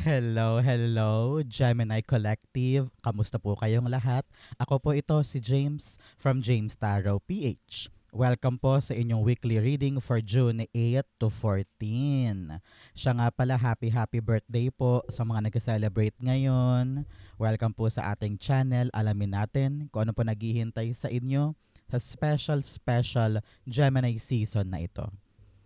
Hello, hello, Gemini Collective. Kamusta po kayong lahat? Ako po ito si James from James Tarot PH. Welcome po sa inyong weekly reading for June 8 to 14. Siya nga pala, happy birthday po sa mga nag-celebrate ngayon. Welcome po sa ating channel. Alamin natin kung ano po naghihintay sa inyo sa special Gemini season na ito.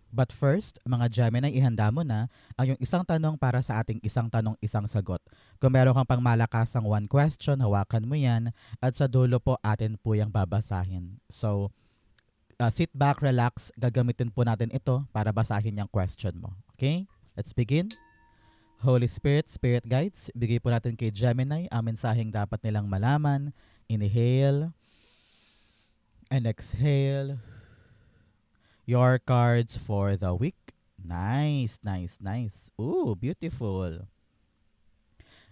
But first, mga Gemini, ihanda mo na ang yung isang tanong para sa ating isang tanong, isang sagot. Kung meron kang pang malakasang one question, hawakan mo yan at sa dulo po atin po yung babasahin. So, sit back, relax, gagamitin po natin ito para basahin yung question mo. Okay? Let's begin. Holy Spirit, Spirit Guides, bigay po natin kay Gemini ang mensaheng dapat nilang malaman. Inhale and exhale. Your cards for the week. Nice. Ooh, beautiful.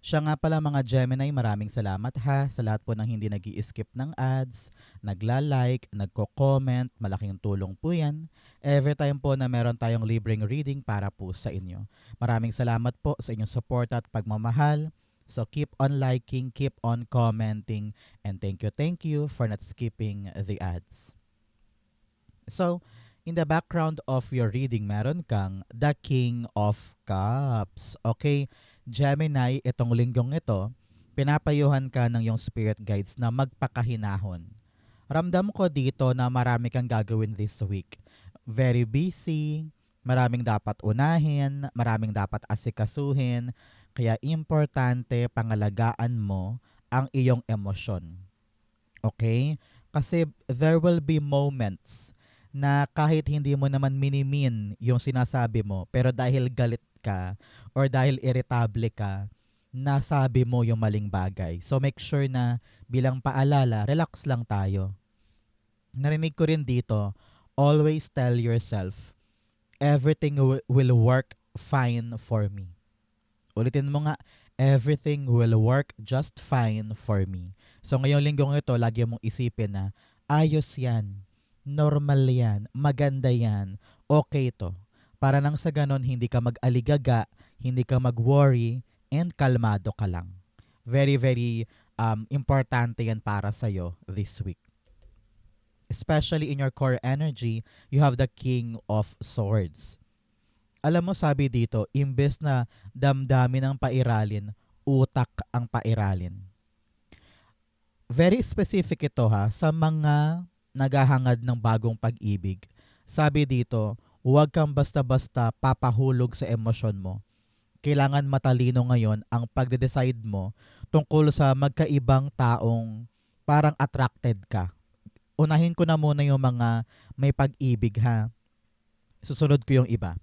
Siya nga pala mga Gemini, maraming salamat ha sa lahat po ng hindi nag-i-skip ng ads, nagla-like, nagko-comment, malaking tulong po yan. Every time po na meron tayong libreng reading para po sa inyo. Maraming salamat po sa inyong support at pagmamahal. So keep on liking, keep on commenting, and thank you for not skipping the ads. So, in the background of your reading, meron kang the King of Cups. Okay, Gemini, itong linggong ito, pinapayuhan ka ng yung spirit guides na magpakahinahon. Ramdam ko dito na marami kang gagawin this week. Very busy, maraming dapat unahin, maraming dapat asikasuhin, kaya importante pangalagaan mo ang iyong emosyon. Okay? Kasi there will be moments na kahit hindi mo naman minimin yung sinasabi mo, pero dahil galit ka or dahil irritable ka, nasabi mo yung maling bagay. So make sure na bilang paalala, relax lang tayo. Narinig ko rin dito, always tell yourself, everything will work fine for me. Ulitin mo nga, everything will work just fine for me. So ngayong linggong ito, lagi mong isipin na, ayos yan, normal yan, maganda yan, okay to. Para nang sa ganon, hindi ka mag-aligaga, hindi ka mag-worry, and kalmado ka lang. Very importante yan para sa'yo this week. Especially in your core energy, you have the King of Swords. Alam mo, sabi dito, imbes na damdamin ang pairalin, utak ang pairalin. Very specific ito ha, sa mga naghahangad ng bagong pag-ibig. Sabi dito, huwag kang basta-basta papahulog sa emosyon mo. Kailangan matalino ngayon ang pagde-decide mo tungkol sa magkaibang taong parang attracted ka. Unahin ko na muna yung mga may pag-ibig ha. Susunod ko yung iba.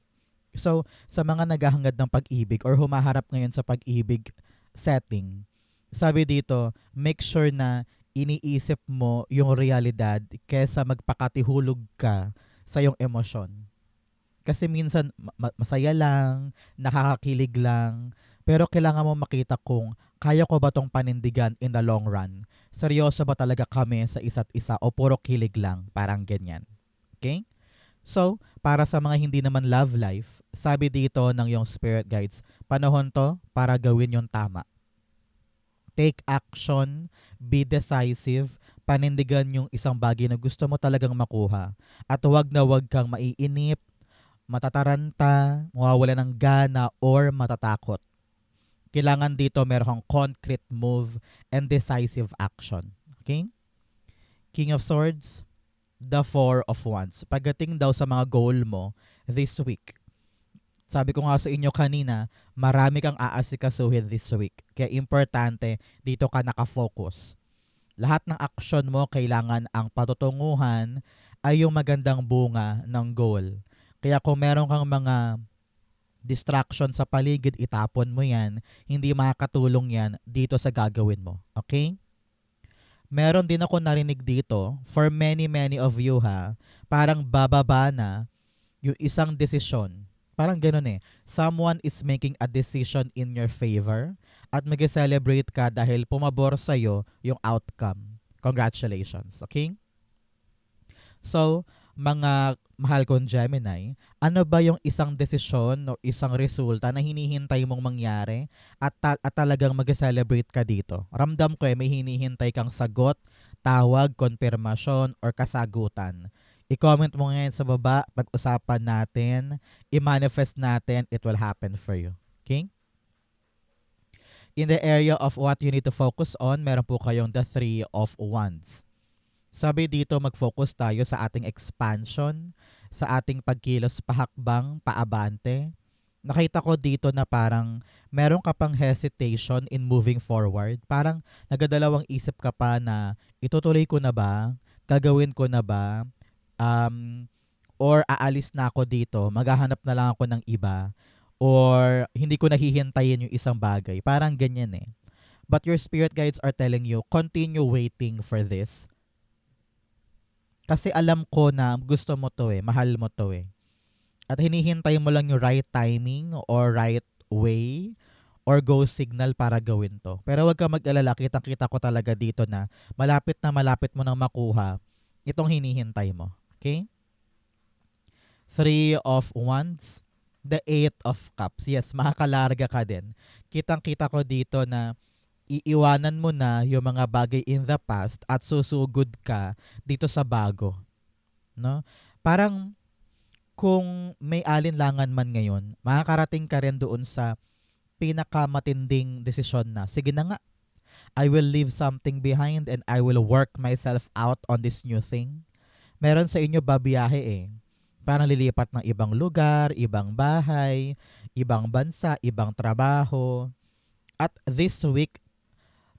So, sa mga naghahangad ng pag-ibig or humaharap ngayon sa pag-ibig setting, sabi dito, make sure na iniisip mo yung realidad kesa magpakatihulog ka sa yung emosyon. Kasi minsan masaya lang, nakakakilig lang, pero kailangan mo makita kung kaya ko ba tong panindigan in the long run. Seryoso ba talaga kami sa isa't isa o puro kilig lang, parang ganyan. Okay? So, para sa mga hindi naman love life, sabi dito ng yung spirit guides, panahon to para gawin yung tama. Take action, be decisive, panindigan yung isang bagay na gusto mo talagang makuha. At huwag na huwag kang maiinip, matataranta, mawawala ng gana, or matatakot. Kailangan dito meron kang concrete move and decisive action. Okay? King of Swords, the Four of Wands. Pagdating daw sa mga goal mo this week, sabi ko nga sa inyo kanina, marami kang aasikasuhin this week. Kaya importante, dito ka nakafocus. Lahat ng action mo, kailangan ang patutunguhan ay yung magandang bunga ng goal. Kaya kung meron kang mga distraction sa paligid, itapon mo yan. Hindi makakatulong yan dito sa gagawin mo. Okay? Meron din ako narinig dito, for many of you ha, parang bababa na yung isang desisyon. Parang ganun eh. Someone is making a decision in your favor at mag-celebrate ka dahil pumabor sa'yo yung outcome. Congratulations. Okay? So, mga mahal kong Gemini, ano ba yung isang desisyon o isang resulta na hinihintay mong mangyari at talagang mag-celebrate ka dito? Ramdam ko may hinihintay kang sagot, tawag, konfirmasyon, or kasagutan. I-comment mo ngayon sa baba, pag-usapan natin, i-manifest natin, it will happen for you. Okay? In the area of what you need to focus on, meron po kayong the Three of Wands. Sabi dito, mag-focus tayo sa ating expansion, sa ating pagkilos pahakbang, paabante. Nakita ko dito na parang meron ka pang hesitation in moving forward. Parang nagadalawang isip ka pa na itutuloy ko na ba? Gagawin ko na ba? Um, or aalis na ako dito, maghahanap na lang ako ng iba. Or hindi ko nahihintayin yung isang bagay. Parang ganyan eh. But your spirit guides are telling you, continue waiting for this. Kasi alam ko na gusto mo to eh, mahal mo to eh. At hinihintay mo lang yung right timing or right way or go signal para gawin to. Pero wag ka mag-alala, kitang-kita ko talaga dito na malapit mo nang makuha itong hinihintay mo. Okay? Three of Wands, the Eight of Cups. Yes, makakalarga ka din. Kitang-kita ko dito na iiwanan mo na yung mga bagay in the past at susugod ka dito sa bago. No? Parang kung may alinlangan man ngayon, makakarating ka rin doon sa pinakamatinding desisyon na, sige na nga, I will leave something behind and I will work myself out on this new thing. Meron sa inyo babiyahe eh. Parang lilipat ng ibang lugar, ibang bahay, ibang bansa, ibang trabaho. At this week,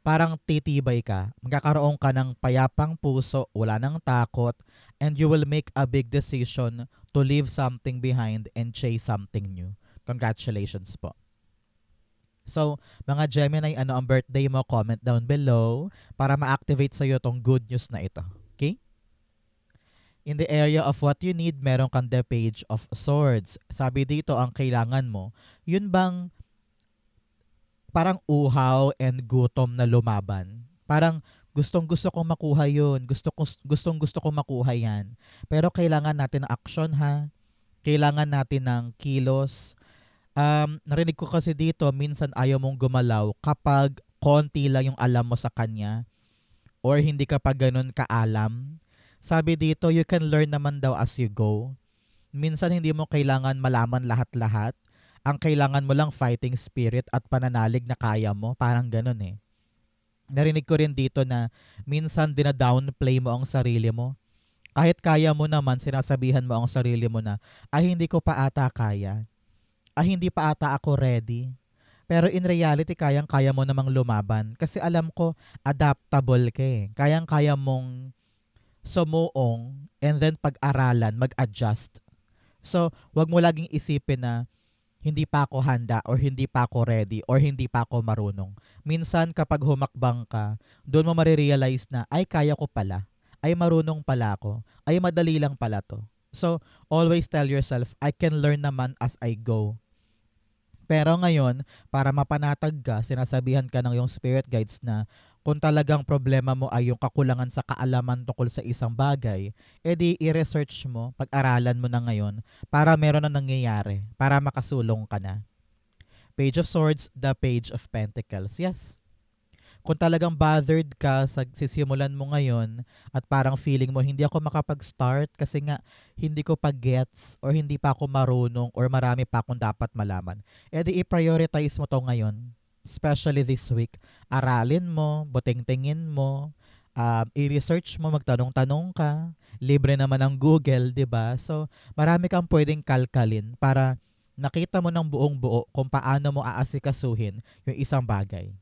parang titibay ka. Magkakaroon ka ng payapang puso, wala nang takot, and you will make a big decision to leave something behind and chase something new. Congratulations po. So, mga Gemini, ano ang birthday mo? Comment down below para ma-activate sa'yo tong good news na ito. Okay? In the area of what you need, meron kang the Page of Swords. Sabi dito, ang kailangan mo, yun bang parang uhaw and gutom na lumaban. Parang gustong-gusto kong makuha yun. Gustong-gusto kong makuha yan. Pero kailangan natin ng action ha. Kailangan natin ng kilos. Narinig ko kasi dito, minsan ayaw mong gumalaw kapag konti lang yung alam mo sa kanya or hindi ka pa ganun kaalam. Sabi dito, you can learn naman daw as you go. Minsan hindi mo kailangan malaman lahat-lahat. Ang kailangan mo lang fighting spirit at pananalig na kaya mo. Parang ganun eh. Narinig ko rin dito na minsan dina-downplay mo ang sarili mo. Kahit kaya mo naman, sinasabihan mo ang sarili mo na, ay hindi ko pa ata kaya. Ay hindi pa ata ako ready. Pero in reality, kayang-kaya mo namang lumaban. Kasi alam ko, adaptable ka eh. Kayang-kaya mong sumuong and then pag-aralan, mag-adjust. So, wag mo laging isipin na, hindi pa ako handa or hindi pa ako ready or hindi pa ako marunong. Minsan kapag humakbang ka, doon mo marirealize na ay kaya ko pala, ay marunong pala ako, ay madali lang pala to. So, always tell yourself, I can learn naman as I go. Pero ngayon, para mapanatag ka, sinasabihan ka ng yung spirit guides na kung talagang problema mo ay yung kakulangan sa kaalaman tungkol sa isang bagay, edi i-research mo, pag-aralan mo na ngayon para meron na nangyayari, para makasulong ka na. Page of Swords, the Page of Pentacles. Yes. Kung talagang bothered ka sa sisimulan mo ngayon at parang feeling mo hindi ako makapag-start kasi nga hindi ko pa gets or hindi pa ako marunong or marami pa akong dapat malaman, edi i-prioritize mo to ngayon. Especially this week, aralin mo, buting-tingin mo, i-research mo, magtanong-tanong ka. Libre naman ang Google, 'di ba? So, marami kang pwedeng kalkalin para nakita mo ng buong buo kung paano mo aasikasuhin yung isang bagay.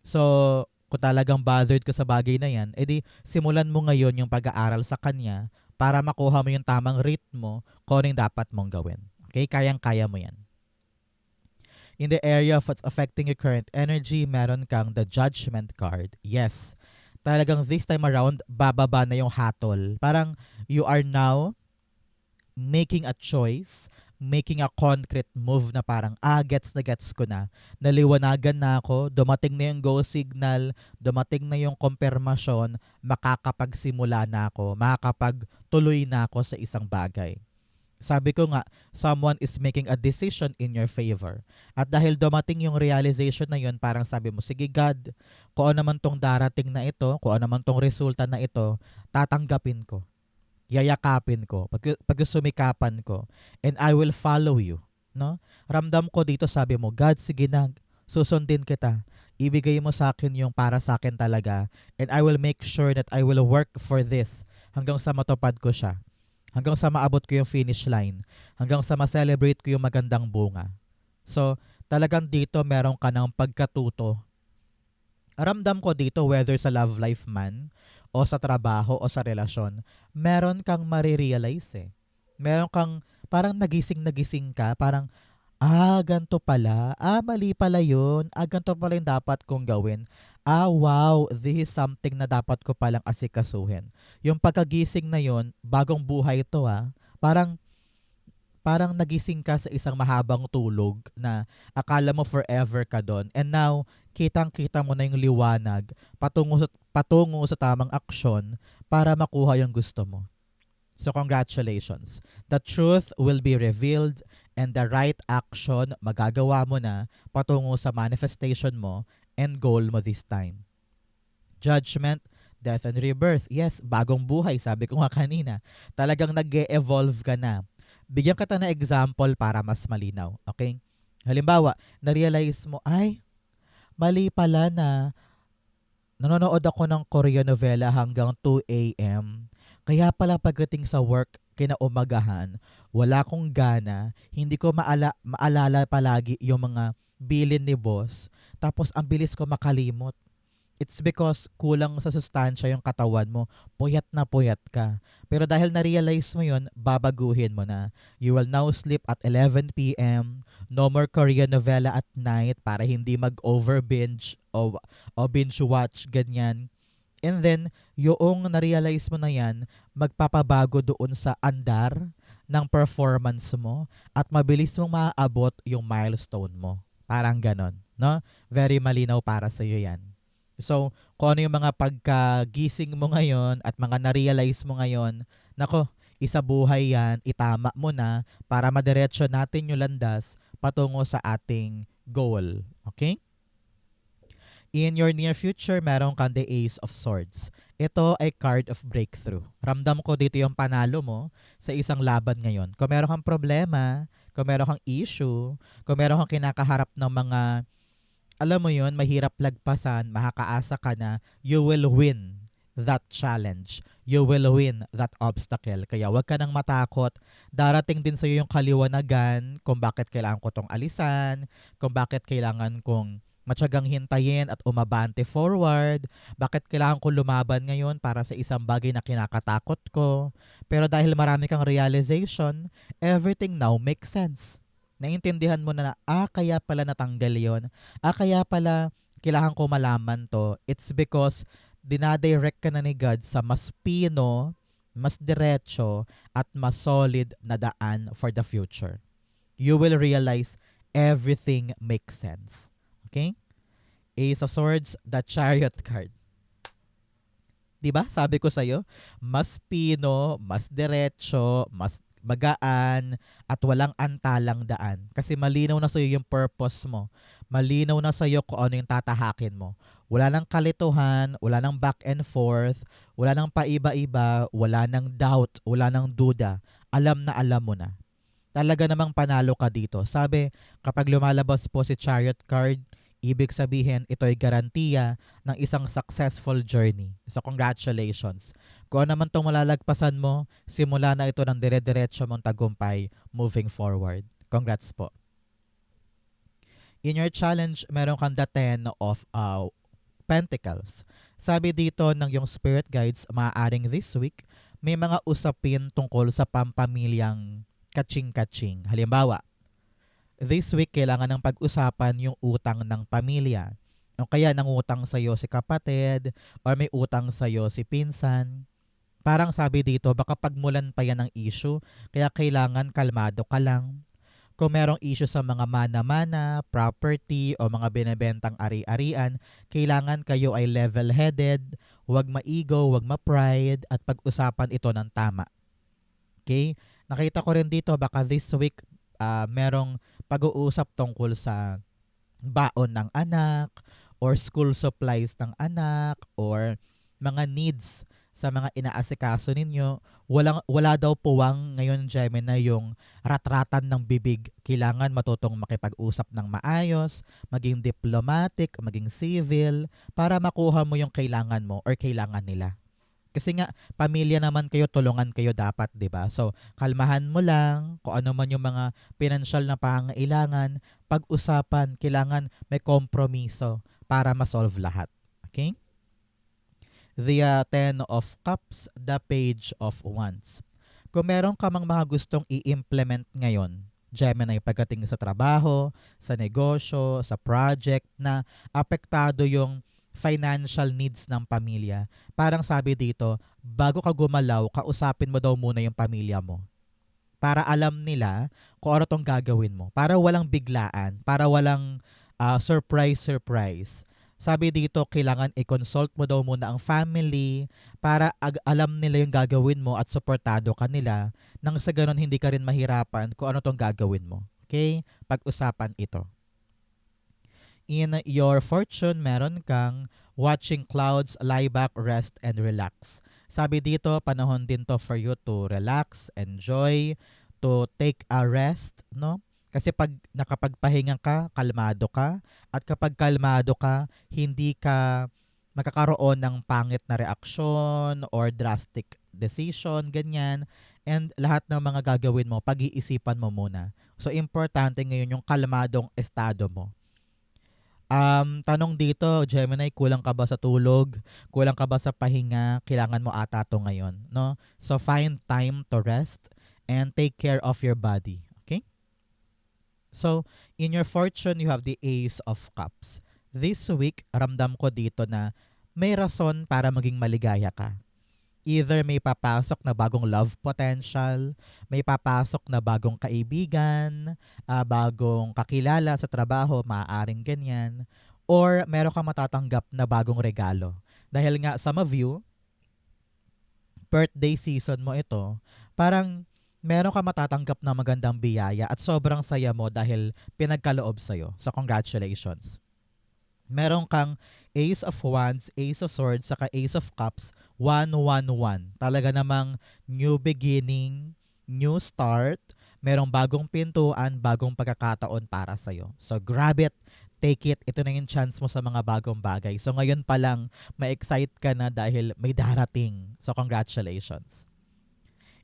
So, kung talagang bothered ka sa bagay na yan, edi simulan mo ngayon yung pag-aaral sa kanya para makuha mo yung tamang ritmo kung ano yung dapat mong gawin. Okay? Kayang-kaya mo yan. In the area of what's affecting your current energy, meron kang the Judgment card. Yes. Talagang this time around, bababa na yung hatol. Parang you are now making a choice making a concrete move na parang, gets na gets ko na. Naliwanagan na ako, dumating na yung go signal, dumating na yung konfirmasyon, makakapagsimula na ako, makakapagtuloy na ako sa isang bagay. Sabi ko nga, someone is making a decision in your favor. At dahil dumating yung realization na yun, parang sabi mo, sige God, kung ano man tong darating na ito, kung ano man tong resulta na ito, tatanggapin ko, yayakapin ko, pagsusumikapan ko, and I will follow you. No? Ramdam ko dito, sabi mo, God, sige na, susundin kita. Ibigay mo sa akin yung para sa akin talaga, and I will make sure that I will work for this hanggang sa matupad ko siya. Hanggang sa maabot ko yung finish line. Hanggang sa ma-celebrate ko yung magandang bunga. So, talagang dito meron ka ng pagkatuto. Ramdam ko dito whether sa love life man, o sa trabaho, o sa relasyon, meron kang marirealize eh. Meron kang parang nagising ka, parang, ganito pala. Mali pala yun. Ganito pala yung dapat kong gawin. Wow, this is something na dapat ko palang asikasuhin. Yung pagkagising na yun, bagong buhay ito Parang nagising ka sa isang mahabang tulog na akala mo forever ka doon. And now, kitang-kita mo na yung liwanag patungo sa tamang aksyon para makuha yung gusto mo. So congratulations. The truth will be revealed and the right action magagawa mo na patungo sa manifestation mo and goal mo this time. Judgment, death and rebirth. Yes, bagong buhay, sabi ko nga kanina. Talagang nag-e-evolve ka na. Bigyan kita na example para mas malinaw. Okay? Halimbawa, na-realize mo, mali pala na nanonood ako ng Korean novela hanggang 2 a.m. Kaya pala pagdating sa work, kinaumagahan, wala akong gana, hindi ko maalala palagi yung mga bilin ni boss, tapos ang bilis ko makalimot. It's because kulang sa sustansya yung katawan mo. Puyat na puyat ka. Pero dahil na-realize mo yun, babaguhin mo na. You will now sleep at 11 p.m. No more Korean novela at night para hindi mag-over binge o binge watch, ganyan. And then, yung na-realize mo na yan, magpapabago doon sa andar ng performance mo at mabilis mong maaabot yung milestone mo. Parang ganon. No? Very malinaw para sa iyo yan. So, kung ano yung mga pagkagising mo ngayon at mga na-realize mo ngayon, nako, isa buhay yan, itama mo na para madiretso natin yung landas patungo sa ating goal. Okay? In your near future, meron kang the Ace of Swords. Ito ay card of breakthrough. Ramdam ko dito yung panalo mo sa isang laban ngayon. Kung meron kang problema, kung meron kang issue, kung meron kang kinakaharap ng mga alam mo yun, mahirap lagpasan, makakaasa ka na you will win that challenge. You will win that obstacle. Kaya wag ka nang matakot. Darating din sa'yo yung kaliwanagan kung bakit kailangan ko tong alisan, kung bakit kailangan kong matyagang hintayin at umabante forward, bakit kailangan ko lumaban ngayon para sa isang bagay na kinakatakot ko. Pero dahil marami kang realization, everything now makes sense. Naintindihan mo na kaya pala natanggal yon. Kaya pala kailangan ko malaman to. It's because dinadirect ka na ni God sa mas pino, mas diretso, at mas solid na daan for the future. You will realize everything makes sense. Okay? Ace of Swords, the Chariot card. Diba? Sabi ko sa'yo, mas pino, mas diretso, mas magaan, at walang antalang daan. Kasi malinaw na sa'yo yung purpose mo. Malinaw na sa'yo kung ano yung tatahakin mo. Wala nang kalituhan, wala nang back and forth, wala nang paiba-iba, wala nang doubt, wala nang duda. Alam na alam mo na. Talaga namang panalo ka dito. Sabi, kapag lumalabas po si Chariot card, ibig sabihin ito ay garantiya ng isang successful journey. So congratulations. Kung ano naman itong malalagpasan mo, simula na ito ng dire-diretso mong tagumpay moving forward. Congrats po. In your challenge, meron kang the 10 of Pentacles. Sabi dito ng yung spirit guides, maaaring this week, may mga usapin tungkol sa pampamilyang kaching-kaching. Halimbawa, this week kailangan ng pag-usapan yung utang ng pamilya. O kaya nangutang sa'yo si kapatid or may utang sa'yo si pinsan. Parang sabi dito, baka pagmulan pa yan ng issue, kaya kailangan kalmado ka lang. Kung merong issue sa mga mana-mana, property, o mga binebentang ari-arian, kailangan kayo ay level-headed, huwag ma-ego, huwag ma-pride, at pag-usapan ito ng tama. Okay? Nakita ko rin dito, baka this week, merong pag-uusap tungkol sa baon ng anak, or school supplies ng anak, or mga needs sa mga inaasikaso ninyo. Wala daw puwang ngayon, Gemini, yung ratratan ng bibig. Kailangan matutong makipag-usap ng maayos, maging diplomatic, maging civil, para makuha mo yung kailangan mo or kailangan nila. Kasi nga, pamilya naman kayo, tulungan kayo dapat, di ba? So, kalmahan mo lang, kung ano man yung mga pinansyal na pangailangan, pag-usapan, kailangan may kompromiso para ma-solve lahat. Okay? The Ten of Cups, the Page of Wands. Kung meron ka mang mga gustong i-implement ngayon, Gemini, pagdating sa trabaho, sa negosyo, sa project na apektado yung financial needs ng pamilya. Parang sabi dito, bago ka gumalaw, kausapin mo daw muna yung pamilya mo. Para alam nila kung ano tong gagawin mo. Para walang biglaan. Para walang surprise. Sabi dito, kailangan i-consult mo daw muna ang family para alam nila yung gagawin mo at suportado ka nila nang sa ganun hindi ka rin mahirapan kung ano tong gagawin mo. Okay? Pag-usapan ito. In your fortune, meron kang watching clouds, lie back, rest, and relax. Sabi dito, panahon din to for you to relax, enjoy, to take a rest, no? Kasi pag nakapagpahinga ka, kalmado ka. At kapag kalmado ka, hindi ka magkakaroon ng pangit na reaksyon or drastic decision, ganyan. And lahat ng mga gagawin mo, pag-iisipan mo muna. So, importante ngayon yung kalmadong estado mo. Tanong dito, Gemini, kulang ka ba sa tulog? Kulang ka ba sa pahinga? Kailangan mo ata to ngayon, no? So find time to rest and take care of your body, okay? So, in your fortune, you have the Ace of Cups. This week, ramdam ko dito na may rason para maging maligaya ka. Either may papasok na bagong love potential, may papasok na bagong kaibigan, bagong kakilala sa trabaho, maaaring ganyan, or meron kang matatanggap na bagong regalo. Dahil nga some of you, birthday season mo ito, parang meron kang matatanggap na magandang biyaya at sobrang saya mo dahil pinagkaloob sa'yo. So congratulations. Meron kang Ace of Wands, Ace of Swords, saka Ace of Cups, 1-1-1. Talaga namang new beginning, new start, merong bagong pintuan, bagong pagkakataon para sa'yo. So grab it, take it, ito na yung chance mo sa mga bagong bagay. So ngayon pa lang, ma-excite ka na dahil may darating. So congratulations.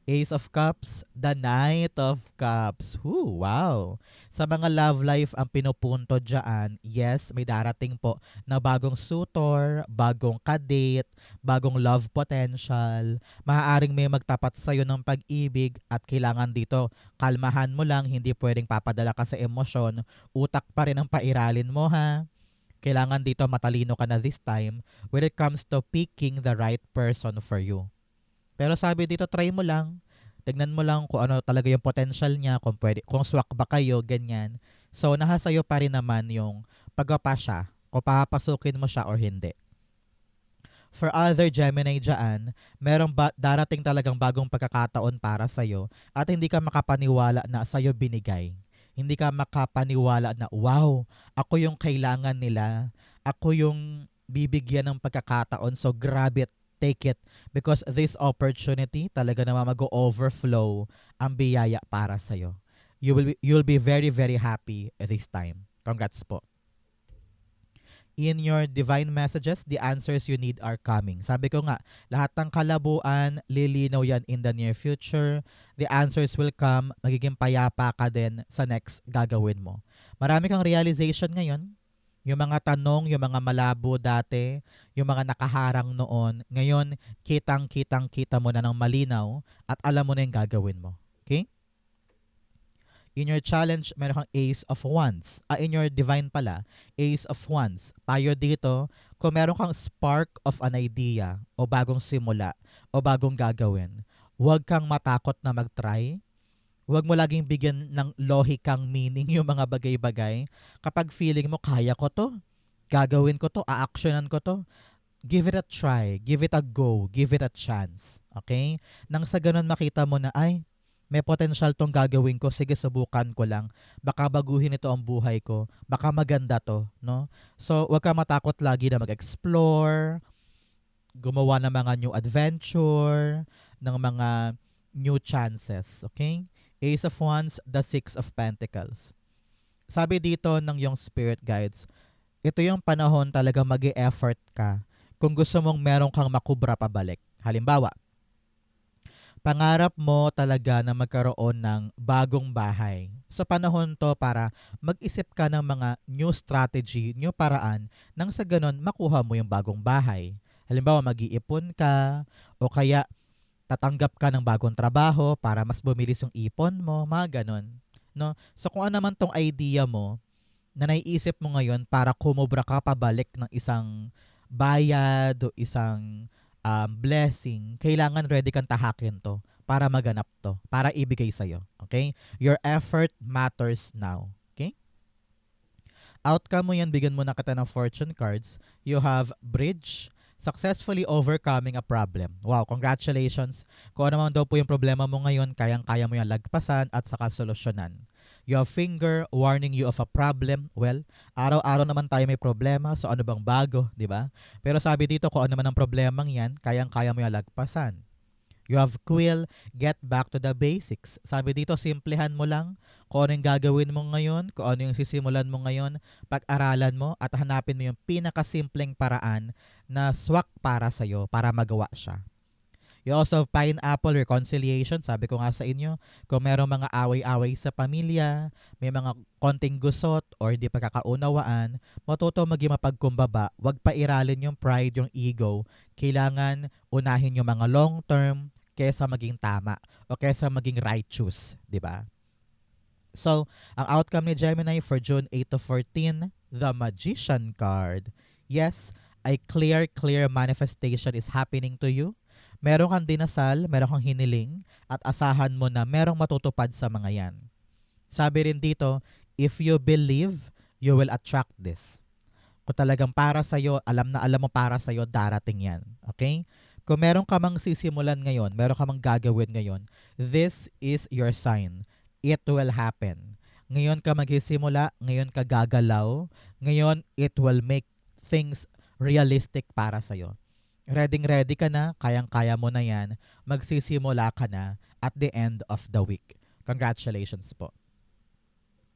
Ace of Cups, the Knight of Cups. Wow! Sa mga love life ang pinupunto dyan, yes, may darating po na bagong suitor, bagong kadate, bagong love potential. Maaaring may magtapat sa'yo ng pag-ibig at kailangan dito, kalmahan mo lang, hindi pwedeng papadala ka sa emosyon. Utak pa rin ang pairalin mo, ha? Kailangan dito matalino ka na this time when it comes to picking the right person for you. Pero sabi dito, try mo lang. Tignan mo lang kung ano talaga yung potential niya, kung swak ba kayo, ganyan. So, nasa sa'yo pa rin naman yung pagpapa siya, kung papasukin mo siya or hindi. For other Gemini dyan, merong darating talagang bagong pagkakataon para sa'yo at hindi ka makapaniwala na sa'yo binigay. Hindi ka makapaniwala na, wow, ako yung kailangan nila. Ako yung bibigyan ng pagkakataon. So, grab it. Take it because this opportunity talaga naman mag-overflow ang biyaya para sa'yo. You'll be very, very happy this time. Congrats po. In your divine messages, the answers you need are coming. Sabi ko nga, lahat ng kalabuan, lilinaw yan in the near future. The answers will come. Magiging payapa ka din sa next gagawin mo. Marami kang realization ngayon. Yung mga tanong, yung mga malabo dati, yung mga nakaharang noon, ngayon, kita mo na ng malinaw at alam mo na yung gagawin mo. Okay? In your challenge, meron kang Ace of Wands. In your divine pala, Ace of Wands. Payo dito, kung meron kang spark of an idea o bagong simula o bagong gagawin, huwag kang matakot na mag-try. Huwag mo laging bigyan ng lohikang meaning yung mga bagay-bagay. Kapag feeling mo, kaya ko to, gagawin ko to, a-actionan ko to, give it a try, give it a go, give it a chance. Okay? Nang sa ganun makita mo na, ay, may potential tong gagawin ko, sige subukan ko lang. Baka baguhin ito ang buhay ko. Baka maganda to, no? So, wag ka matakot lagi na mag-explore, gumawa ng mga new adventure, ng mga new chances. Okay? Ace of Wands, the Six of Pentacles. Sabi dito ng yung spirit guides, ito yung panahon talaga mag-e-effort ka kung gusto mong meron kang makubra pabalik. Halimbawa, pangarap mo talaga na magkaroon ng bagong bahay. Sa panahon to para mag-isip ka ng mga new strategy, new paraan nang sa ganun makuha mo yung bagong bahay. Halimbawa, mag-iipon ka o kaya tatanggap ka ng bagong trabaho para mas bumilis yung ipon mo, mga ganun. No? So kung ano naman tong idea mo na naiisip mo ngayon para kumubra ka pabalik ng isang bayad o isang blessing, kailangan ready kang tahakin to para maganap to, para ibigay sa'yo. Okay? Your effort matters now. Okay? Outcome mo yan, bigyan mo na kita ng fortune cards. You have bridge, successfully overcoming a problem. Wow, congratulations. Kung ano man daw po yung problema mo ngayon, kayang-kaya mo yung lagpasan at saka solusyonan. You have finger warning you of a problem. Well, araw-araw naman tayo may problema, so ano bang bago, di ba? Pero sabi dito, kung ano man ang problemang yan, kayang-kaya mo yung lagpasan. You have quill, get back to the basics. Sabi dito, simplehan mo lang kung ano yung gagawin mo ngayon, kung ano yung sisimulan mo ngayon, pag-aralan mo at hanapin mo yung pinakasimpleng paraan na swak para sa'yo, para magawa siya. You also have pineapple reconciliation. Sabi ko nga sa inyo, kung merong mga away-away sa pamilya, may mga konting gusot or hindi pagkakaunawaan, matuto maging mapagkumbaba. Huwag pairalin yung pride, yung ego. Kailangan unahin yung mga long-term kesa maging tama o kesa maging righteous, di ba? So, ang outcome ni Gemini for June 8 to 14, the Magician card. Yes, a clear manifestation is happening to you. Meron kang dinasal, meron kang hiniling, at asahan mo na merong matutupad sa mga yan. Sabi rin dito, if you believe, you will attract this. Kung talagang para sa'yo, alam na alam mo para sa'yo, darating yan. Okay? Kung meron ka mang sisimulan ngayon, meron ka mang gagawin ngayon, this is your sign. It will happen. Ngayon ka magsisimula, ngayon ka gagalaw, ngayon it will make things realistic para sa'yo. Ready ka na, kayang-kaya mo na yan, magsisimula ka na at the end of the week. Congratulations po.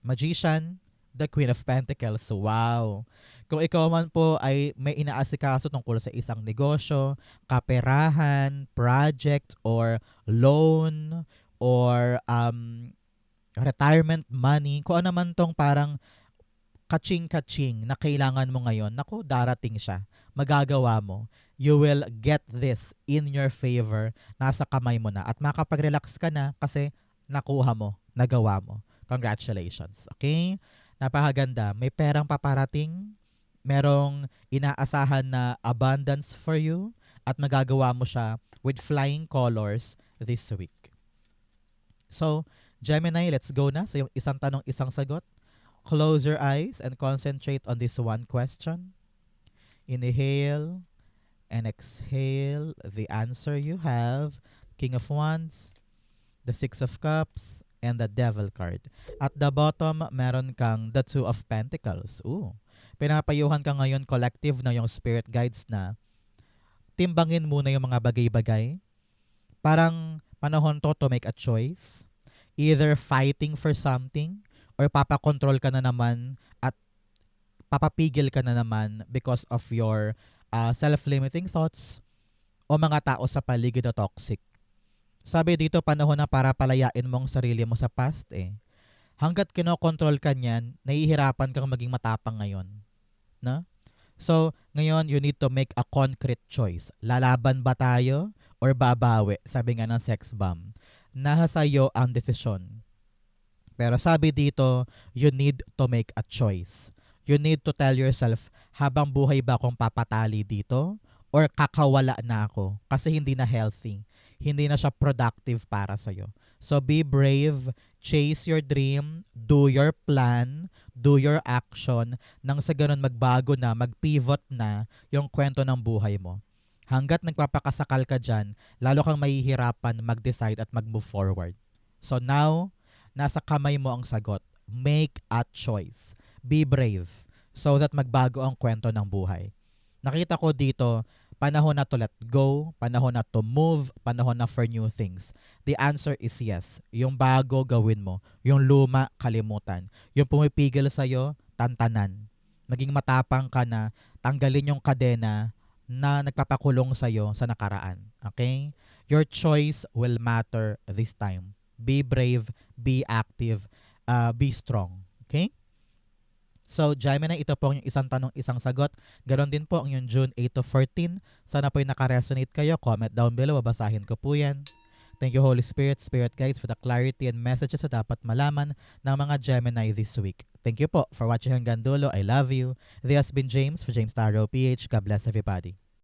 Magician, the Queen of Pentacles. Wow! Kung ikaw man po ay may inaasikaso tungkol sa isang negosyo, kaperahan, project, or loan, or retirement money, kung ano man tong parang kaching-kaching na kailangan mo ngayon, naku, darating siya. Magagawa mo. You will get this in your favor. Nasa kamay mo na. At makapag-relax ka na kasi nakuha mo, nagawa mo. Congratulations. Okay? Napakaganda. May perang paparating. Merong inaasahan na abundance for you. At magagawa mo siya with flying colors this week. So, Gemini, let's go na sa yung isang tanong, isang sagot. Close your eyes and concentrate on this one question. Inhale and exhale. The answer you have, King of Wands, the Six of Cups, and the Devil card. At the bottom, meron kang the Two of Pentacles. Ooh. Pinapayuhan ka ngayon collective na yung spirit guides na timbangin muna yung mga bagay-bagay. Parang panahon to make a choice. Either fighting for something or papakontrol ka na naman at papapigil ka na naman because of your self-limiting thoughts o mga tao sa paligid na toxic. Sabi dito, panahon na para palayain mo ang sarili mo sa past eh. Hanggat kinokontrol ka niyan, nahihirapan kang maging matapang ngayon. No? So, ngayon, you need to make a concrete choice. Lalaban ba tayo or babawi? Sabi nga ng sex bomb. Nasa iyo ang desisyon. Pero sabi dito, you need to make a choice. You need to tell yourself, habang buhay ba akong papatali dito? Or kakawala na ako? Kasi hindi na healthy. hindi na siya productive para sa'yo. So be brave, chase your dream, do your plan, do your action, nang sa ganun magbago na, mag-pivot na yung kwento ng buhay mo. Hanggat nagpapakasakal ka dyan, lalo kang mahihirapan mag-decide at mag-move forward. So now, nasa kamay mo ang sagot. Make a choice. Be brave so that magbago ang kwento ng buhay. Nakita ko dito, panahon na to let go, panahon na to move, panahon na for new things. The answer is yes. Yung bago, gawin mo. Yung luma, kalimutan. Yung pumipigil sa'yo, tantanan. Maging matapang ka na, tanggalin yung kadena na nagpapakulong sa'yo sa nakaraan. Okay? Your choice will matter this time. Be brave, be active, be strong. Okay? So, Gemini, ito po yung isang tanong, isang sagot. Ganon din po ang yung June 8 to 14. Sana po yung nakaresonate kayo. Comment down below. Babasahin ko po yan. Thank you, Holy Spirit, Spirit Guides, for the clarity and messages na dapat malaman ng mga Gemini this week. Thank you po for watching hanggang dulo. I love you. This has been James for James Tarot PH. God bless everybody.